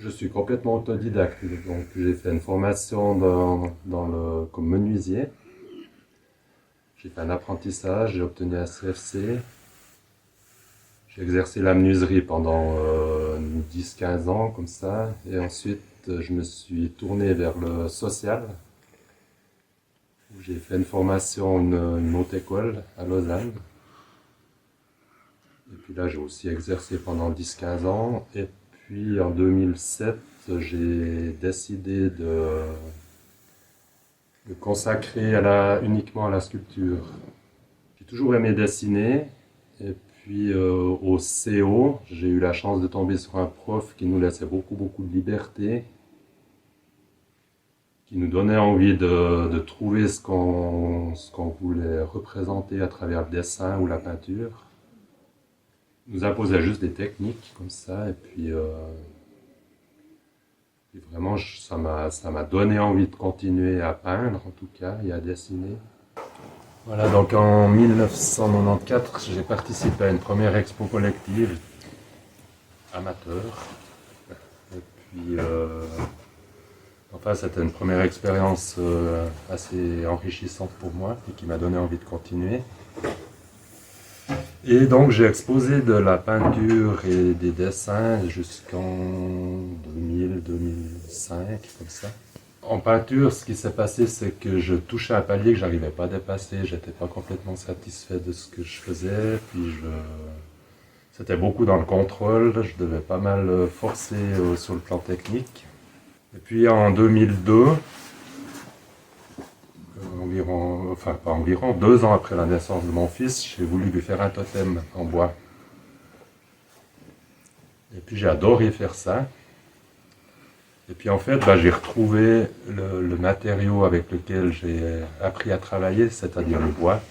Je suis complètement autodidacte, donc j'ai fait une formation comme menuisier. J'ai fait un apprentissage, j'ai obtenu un CFC. J'ai exercé la menuiserie pendant 10-15 ans comme ça, et ensuite je me suis tourné vers le social, où j'ai fait une formation, une haute école à Lausanne. Et puis là j'ai aussi exercé pendant 10-15 ans, et puis en 2007 j'ai décidé de me consacrer uniquement à la sculpture. J'ai toujours aimé dessiner, et puis au CO, j'ai eu la chance de tomber sur un prof qui nous laissait beaucoup de liberté, qui nous donnait envie de trouver ce qu'on voulait représenter à travers le dessin ou la peinture. Il nous imposait juste des techniques comme ça, et puis vraiment ça m'a donné envie de continuer à peindre en tout cas et à dessiner. Voilà, donc en 1994, j'ai participé à une première expo collective amateur. Et puis, enfin, c'était une première expérience assez enrichissante pour moi et qui m'a donné envie de continuer. Et donc, j'ai exposé de la peinture et des dessins jusqu'en 2000-2005, comme ça. En peinture, ce qui s'est passé, c'est que je touchais un palier que j'arrivais pas à dépasser. J'étais pas complètement satisfait de ce que je faisais. C'était beaucoup dans le contrôle. Je devais pas mal forcer sur le plan technique. Et puis en 2002, enfin pas environ, 2 ans après la naissance de mon fils, j'ai voulu lui faire un totem en bois. Et puis j'ai adoré faire ça. Et puis en fait, j'ai retrouvé le matériau avec lequel j'ai appris à travailler, c'est-à-dire le bois.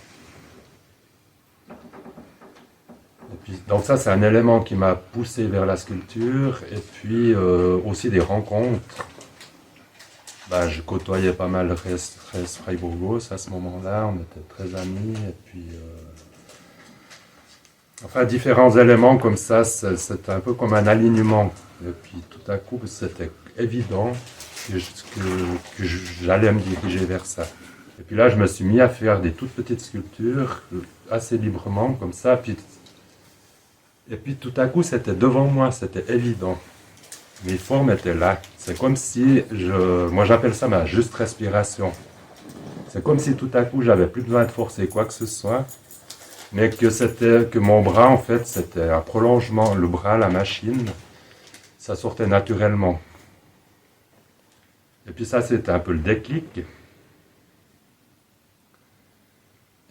Et puis, donc ça, c'est un élément qui m'a poussé vers la sculpture. Et puis aussi des rencontres. Je côtoyais pas mal Res Freiburgos à ce moment-là, on était très amis. Et puis, enfin, différents éléments comme ça, c'était un peu comme un alignement. Et puis tout à coup, c'était évident que j'allais me diriger vers ça. Et puis là, je me suis mis à faire des toutes petites sculptures, assez librement, comme ça. Et puis tout à coup, c'était devant moi, c'était évident. Mes formes étaient là. C'est comme si, moi j'appelle ça ma juste respiration. C'est comme si tout à coup, j'avais plus besoin de forcer quoi que ce soit, mais que mon bras, en fait, c'était un prolongement. Le bras, la machine, ça sortait naturellement. Et puis ça, c'était un peu le déclic.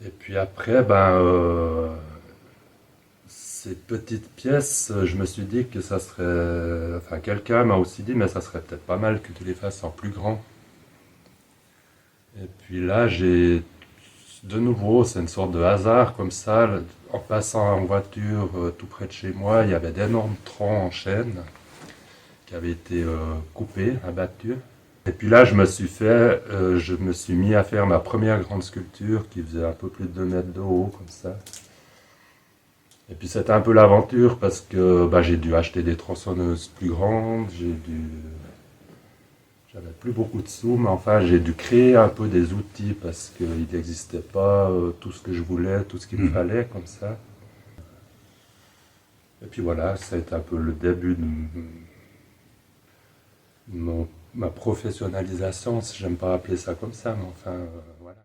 Et puis après, ces petites pièces, je me suis dit que ça serait... Enfin, quelqu'un m'a aussi dit, mais ça serait peut-être pas mal que tu les fasses en plus grand. Et puis là, de nouveau, c'est une sorte de hasard comme ça. En passant en voiture tout près de chez moi, il y avait d'énormes troncs en chêne qui avaient été coupés, abattus. Et puis là, je me suis mis à faire ma première grande sculpture qui faisait un peu plus de 2 mètres de haut, comme ça. Et puis c'était un peu l'aventure parce que j'ai dû acheter des tronçonneuses plus grandes, j'avais plus beaucoup de sous, mais enfin j'ai dû créer un peu des outils parce qu'il n'existait pas tout ce que je voulais, tout ce qu'il me fallait, comme ça. Et puis voilà, ça a été un peu le début de ma professionnalisation, si j'aime pas appeler ça comme ça, mais enfin, voilà.